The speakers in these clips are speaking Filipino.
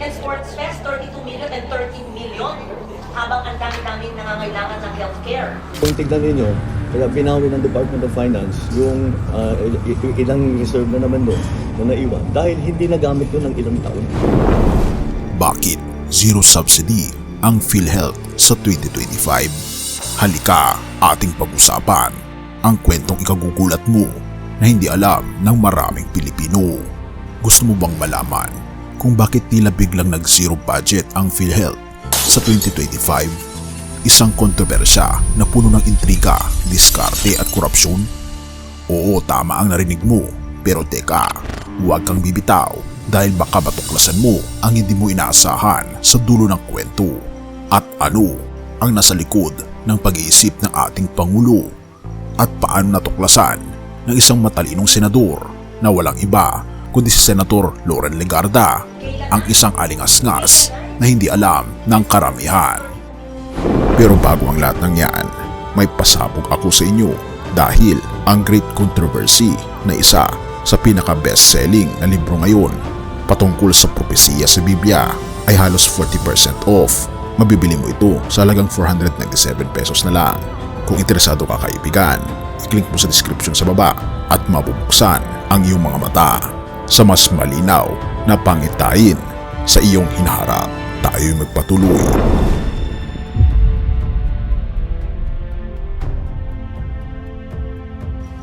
And Sports Fest, 32 million and 13 million. Habang ang dami-dami nangangailangan ng healthcare. Kung tignan ninyo, kaya pinawi ng Department of Finance yung ilang reserve na naman doon na naiwan dahil hindi nagamit doon ng ilang taon. Bakit zero subsidy ang PhilHealth sa 2025? Halika, ating pag-usapan ang kwentong ikagugulat mo na hindi alam ng maraming Pilipino. Gusto mo bang malaman kung bakit nila biglang nag-zero budget ang PhilHealth sa 2025? Isang kontrobersya na puno ng intriga, diskarte at korupsyon? Oo, tama ang narinig mo. Pero teka, huwag kang bibitaw dahil baka matuklasan mo ang hindi mo inaasahan sa dulo ng kwento. At ano ang nasa likod ng pag-iisip ng ating Pangulo? At paano natuklasan ng isang matalinong senador na walang iba kundi si Senator Loren Legarda, ang isang alingas-ngas na hindi alam ng karamihan. Pero bago ang lahat ng yan, may pasabog ako sa inyo dahil ang Great Controversy na isa sa pinaka-best-selling na libro ngayon patungkol sa propesiya sa Biblia ay halos 40% off. Mabibili mo ito sa halagang 497 pesos na lang. Kung interesado ka kaibigan, i-click mo sa description sa baba at mabubuksan ang iyong mga mata sa mas malinaw na pangitain sa iyong hinaharap. Tayo'y magpatuloy.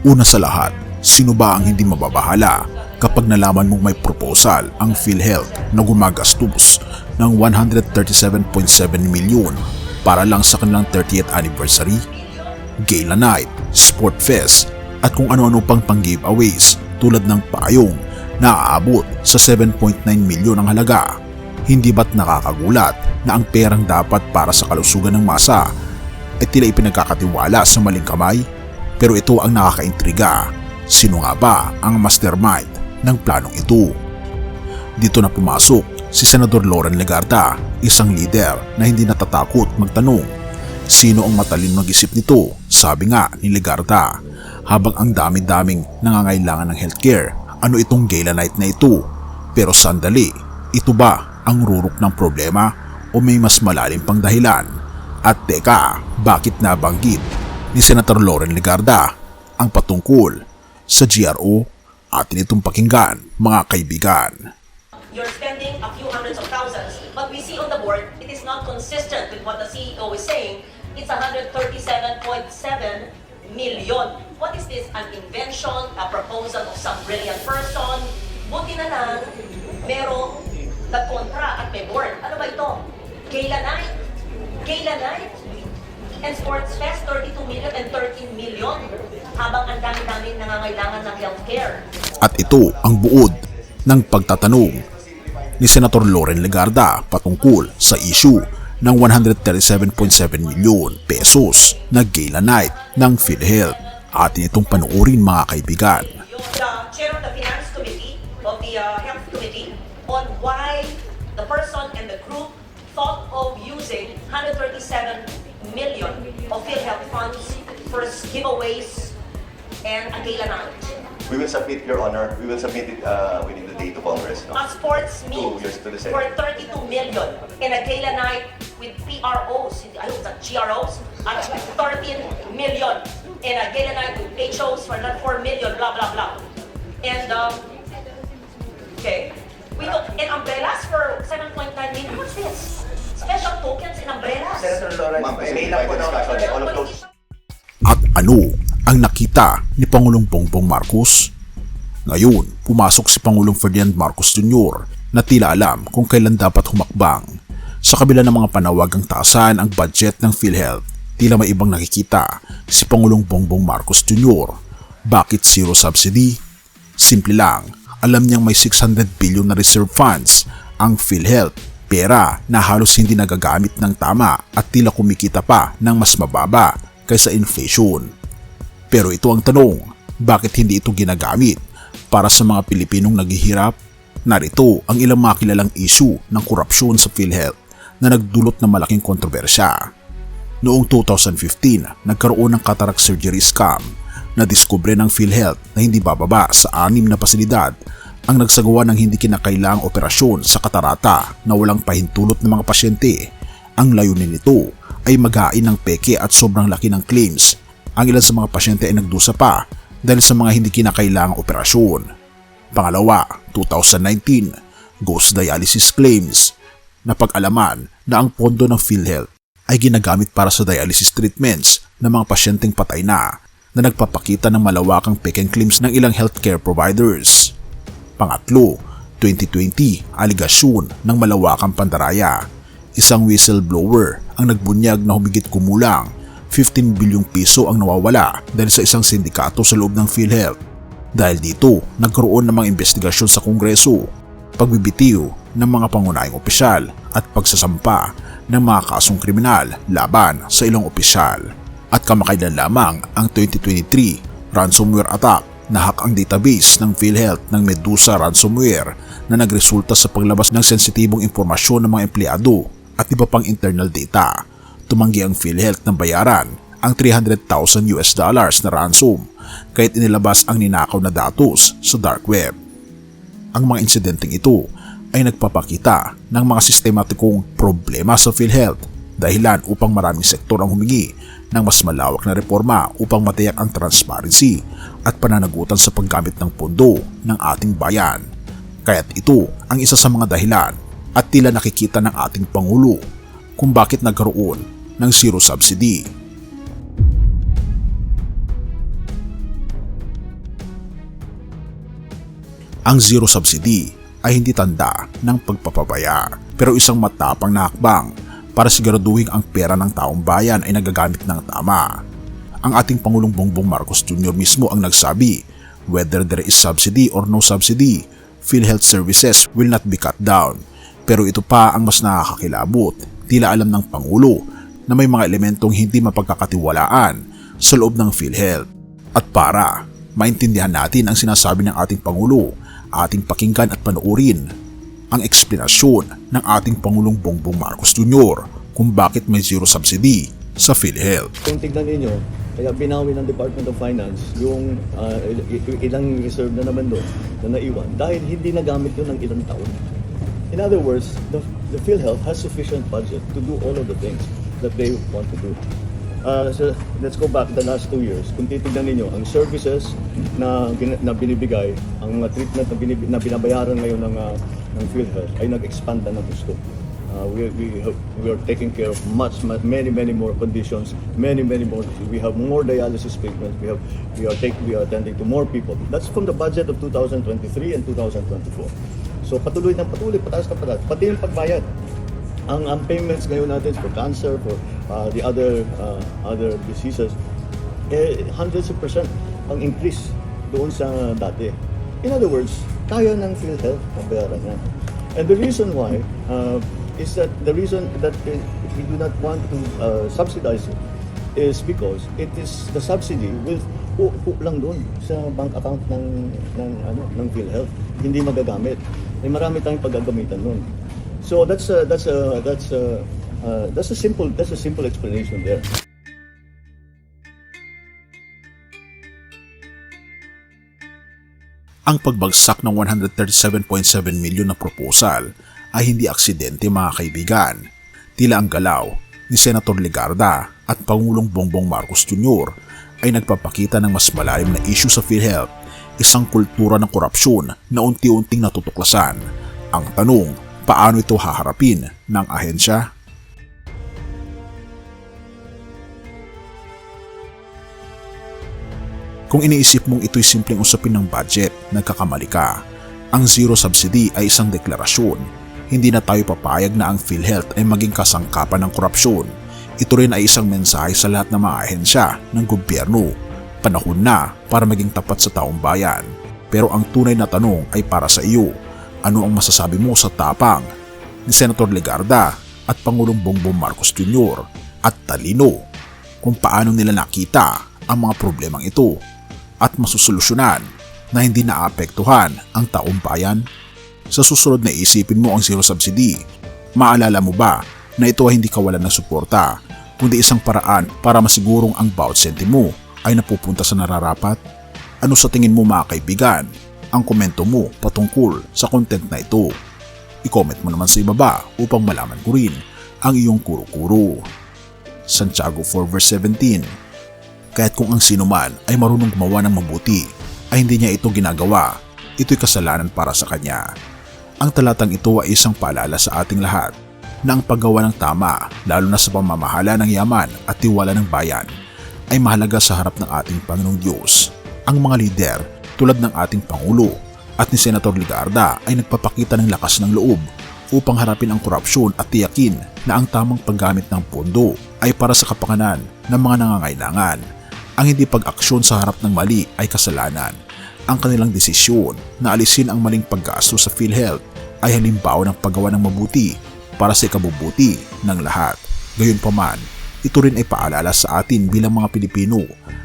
Una sa lahat, sino ba ang hindi mababahala kapag nalaman mong may proposal ang PhilHealth na gumagastos ng 137.7 milyon para lang sa kanilang 30th anniversary? Gala Night, Sport Fest at kung ano-ano pang pang-giveaways tulad ng payong na aabot sa 7.9 milyon ang halaga. Hindi ba't nakakagulat na ang perang dapat para sa kalusugan ng masa ay tila ipinagkakatiwala sa maling kamay? Pero ito ang nakakaintriga. Sino nga ba ang mastermind ng planong ito? Dito na pumasok si Senador Loren Legarda, isang leader na hindi natatakot magtanong. Sino ang matalino mag-isip nito? Sabi nga ni Legarda, habang ang dami-daming nangangailangan ng healthcare, ano itong Gala Night na ito? Pero sandali, ito ba ang rurok ng problema o may mas malalim pang dahilan? At teka, bakit nabanggit ni Senator Loren Legarda ang patungkol sa GRO? Atin itong pakinggan, mga kaibigan. You're spending a few hundreds of thousands, but we see on the board, it is not consistent with what the CEO is saying. It's 137.7 million. What is this? An invention, a proposal of some brilliant person? Buti na lang, merong nagkontra at may board. Ano ba ito? Gala Night? Gala Night? And Sports Fest, 32 million and 13 million. Habang ang dami-dami nangangailangan ng healthcare. At ito ang buod ng pagtatanong ni Senator Loren Legarda patungkol sa issue ng 137.7 milyon pesos na Gala Night ng PhilHealth. Atin itong panuorin, mga kaibigan. The chair of the Finance Committee, of the Health Committee, on why the person and the group thought of using 137 million of PhilHealth funds for giveaways and a Gala Night. We will submit, Your Honor, we will submit it within the day to Congress. No? A sports meet 2 years to the for Senate. 32 million and a Gala Night with PROs, I don't know, GROs, at 13 million and a Gala Night with HOs for 4 million, blah, blah, blah. And, okay, we took in umbrellas for 7.9 million. What's this? Special tokens in umbrellas? Senator Loren, Ma'am, kasi may lang po private na discussion, all of those. At ano ang nakita ni Pangulong Bongbong Marcos? Ngayon, pumasok si Pangulong Ferdinand Marcos Jr. na tila alam kung kailan dapat humakbang. Sa kabila ng mga panawagang taasan ang budget ng PhilHealth, tila may ibang nakikita si Pangulong Bongbong Marcos Jr. Bakit zero subsidy? Simple lang, alam niyang may 600 billion na reserve funds ang PhilHealth, pera na halos hindi nagagamit ng tama at tila kumikita pa ng mas mababa kaysa inflation. Pero ito ang tanong, bakit hindi ito ginagamit para sa mga Pilipinong naghihirap? Narito ang ilang mga kilalang issue ng korupsyon sa PhilHealth na nagdulot ng malaking kontrobersya. Noong 2015, nagkaroon ng cataract surgery scam na diskubre ng PhilHealth na hindi bababa sa 6 na pasilidad ang nagsagawa ng hindi kinakailangang operasyon sa katarata na walang pahintulot ng mga pasyente. Ang layunin nito ay maghain ng peke at sobrang laki ng claims. Ang ilan sa mga pasyente ay nagdusa pa dahil sa mga hindi kinakailangang operasyon. Pangalawa, 2019, ghost dialysis claims. Napag-alaman na ang pondo ng PhilHealth ay ginagamit para sa dialysis treatments ng mga pasyenteng patay na nagpapakita ng malawakang pekeng claims ng ilang healthcare providers. Pangatlo, 2020, aligasyon ng malawakang pandaraya. Isang whistleblower ang nagbunyag na humigit kumulang 15 bilyong piso ang nawawala dahil sa isang sindikato sa loob ng PhilHealth. Dahil dito, nagkaroon ng mga investigasyon sa Kongreso, pagbibitiw ng mga pangunahing opisyal at pagsasampa ng mga kasong kriminal laban sa ilang opisyal. At kamakailan lamang ang 2023 ransomware attack na hack ang database ng PhilHealth ng Medusa ransomware na nagresulta sa paglabas ng sensitibong impormasyon ng mga empleyado at iba pang internal data. Tumanggi ang PhilHealth ng bayaran ang $300,000 na ransom kahit inilabas ang ninakaw na datos sa dark web. Ang mga insidenteng ito ay nagpapakita ng mga sistematikong problema sa PhilHealth, dahilan upang maraming sektor ang humingi ng mas malawak na reforma upang matiyak ang transparency at pananagutan sa paggamit ng pondo ng ating bayan. Kaya't ito ang isa sa mga dahilan at tila nakikita ng ating Pangulo kung bakit nagkaroon ng zero subsidy. Ang zero subsidy ay hindi tanda ng pagpapabaya, pero isang matapang na hakbang para siguraduhin ang pera ng taong bayan ay nagagamit ng tama. Ang ating Pangulong Bongbong Marcos Jr. mismo ang nagsabi, whether there is subsidy or no subsidy, PhilHealth services will not be cut down. Pero ito pa ang mas nakakakilabot, tila alam ng Pangulo na may mga elementong hindi mapagkakatiwalaan sa loob ng PhilHealth. At para maintindihan natin ang sinasabi ng ating Pangulo, ating pakinggan at panoorin ang eksplanasyon ng ating Pangulong Bongbong Marcos Jr. kung bakit may zero subsidy sa PhilHealth. Kung tignan ninyo, kaya binawi ng Department of Finance yung ilang reserve na naman doon na naiwan dahil hindi nagamit yun ng ilang taon. In other words, the PhilHealth has sufficient budget to do all of the things that they want to do. So let's go back the last 2 years. Kung titignan ninyo, ang services na binibigay, ang mga treatment na binabayaran ngayon ng PhilHealth ay nag-expand na ng gusto. We are taking care of many more conditions, many more. We have more dialysis treatments. We are attending to more people. That's from the budget of 2023 and 2024. So patuloy, pataas na pataas. Pati yung pagbayad. Ang payments ngayon natin for cancer, for the other diseases, hundreds of percent ang increase doon sa dati. In other words, kaya ng PhilHealth ang bayaran yan. And the reason why is that the reason that we do not want to subsidize it is because the subsidy will hook lang doon sa bank account ng PhilHealth. Hindi magagamit. May marami tayong paggagamitan doon. So that's a simple explanation there. Ang pagbagsak ng 137.7 milyon na proposal ay hindi aksidente, mga kaibigan. Tila ang galaw ni Senator Legarda at Pangulong Bongbong Marcos Jr. ay nagpapakita ng mas malalim na issue sa PhilHealth, isang kultura ng korupsyon na unti-unting natutuklasan. Ang tanong, paano ito haharapin ng ahensya? Kung iniisip mong ito'y simpleng usapin ng budget, nagkakamali ka. Ang zero subsidy ay isang deklarasyon. Hindi na tayo papayag na ang PhilHealth ay maging kasangkapan ng korupsyon. Ito rin ay isang mensahe sa lahat ng mga ahensya ng gobyerno. Panahon na para maging tapat sa taong bayan. Pero ang tunay na tanong ay para sa iyo. Ano ang masasabi mo sa tapang ni Senator Legarda at Pangulong Bongbong Marcos Jr. at talino kung paano nila nakita ang mga problemang ito at masusolusyonan na hindi naapektuhan ang taong bayan? Sa susunod na isipin mo ang zero subsidy, maalala mo ba na ito ay hindi kawalan ng suporta, kundi isang paraan para masigurong ang bawat sentimo ay napupunta sa nararapat? Ano sa tingin mo, mga kaibigan? ang komento mo patungkol sa content na ito. I-comment mo naman sa ibaba upang malaman ko rin ang iyong kuro-kuro. Santiago 4 verse 17. Kaya't kung ang sino man ay marunong gumawa ng mabuti ay hindi niya ito ginagawa, ito'y kasalanan para sa kanya. Ang talatang ito ay isang paalala sa ating lahat na ang paggawa ng tama, lalo na sa pamamahala ng yaman at tiwala ng bayan, ay mahalaga sa harap ng ating Panginoong Diyos. Ang mga lider tulad ng ating Pangulo at ni Senator Legarda ay nagpapakita ng lakas ng loob upang harapin ang korupsyon at tiyakin na ang tamang paggamit ng pondo ay para sa kapakanan ng mga nangangailangan. Ang hindi pag-aksyon sa harap ng mali ay kasalanan. Ang kanilang desisyon na alisin ang maling paggasto sa PhilHealth ay halimbawa ng paggawa ng mabuti para sa ikabubuti ng lahat. Gayunpaman, ito rin ay paalala sa atin bilang mga Pilipino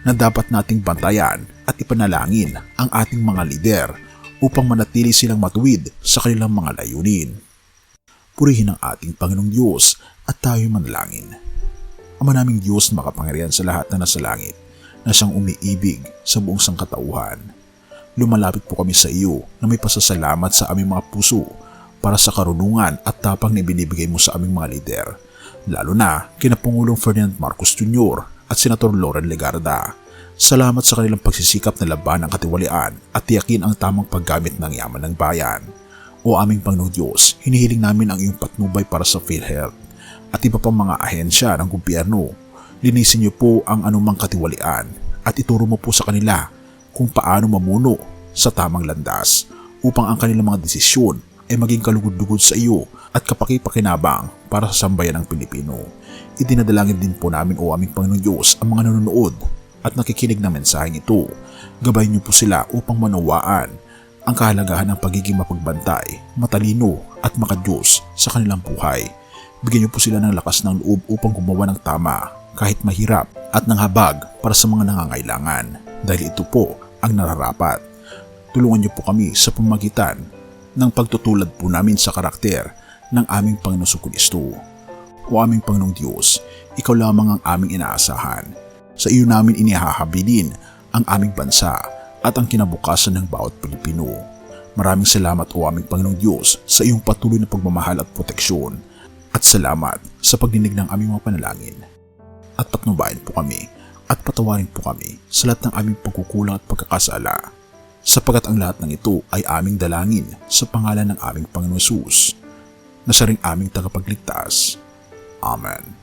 na dapat nating bantayan at ipanalangin ang ating mga lider upang manatili silang matuwid sa kanilang mga layunin. Purihin ang ating Panginoong Diyos at tayo'y manalangin. Ama naming Diyos na makapangyarihan sa lahat na nasa langit, na siyang umiibig sa buong sangkatauhan. Lumalapit po kami sa iyo na may pasasalamat sa aming mga puso para sa karunungan at tapang na ibinibigay mo sa aming mga lider, lalo na kina Pangulong Ferdinand Marcos Jr. at Senator Loren Legarda. Salamat sa kanilang pagsisikap na laban ng katiwalian at tiyakin ang tamang paggamit ng yaman ng bayan. O aming Panginoong Diyos, hinihiling namin ang iyong patnubay para sa PhilHealth at iba pang mga ahensya ng gobyerno. Linisin niyo po ang anumang katiwalian at ituro mo po sa kanila kung paano mamuno sa tamang landas upang ang kanilang mga desisyon ay maging kalugod-lugod sa iyo at kapaki-pakinabang para sa sambayan ng Pilipino. Idinadalangin din po namin o aming Panginoong Diyos ang mga nanonood at nakikinig ng mensaheng ito. Gabayin niyo po sila upang manawaan ang kahalagahan ng pagiging mapagbantay, matalino at makadiyos sa kanilang buhay. Bigyan niyo po sila ng lakas ng loob upang gumawa ng tama kahit mahirap at nanghabag para sa mga nangangailangan dahil ito po ang nararapat. Tulungan niyo po kami sa pamamagitan ng pagtutulad po namin sa karakter ng aming Panginoong Jesucristo. O aming Panginoong Diyos, ikaw lamang ang aming inaasahan. Sa iyo namin inihahabilin ang aming bansa at ang kinabukasan ng bawat Pilipino. Maraming salamat o aming Panginoong Diyos sa iyong patuloy na pagmamahal at proteksyon. At salamat sa pagdinig ng aming mga panalangin. At patnubayan po kami at patawarin po kami sa lahat ng aming pagkukulang at pagkakasala, sapagat ang lahat ng ito ay aming dalangin sa pangalan ng aming Panginoon Hesus, na siya ring aming tagapagligtas. Amen.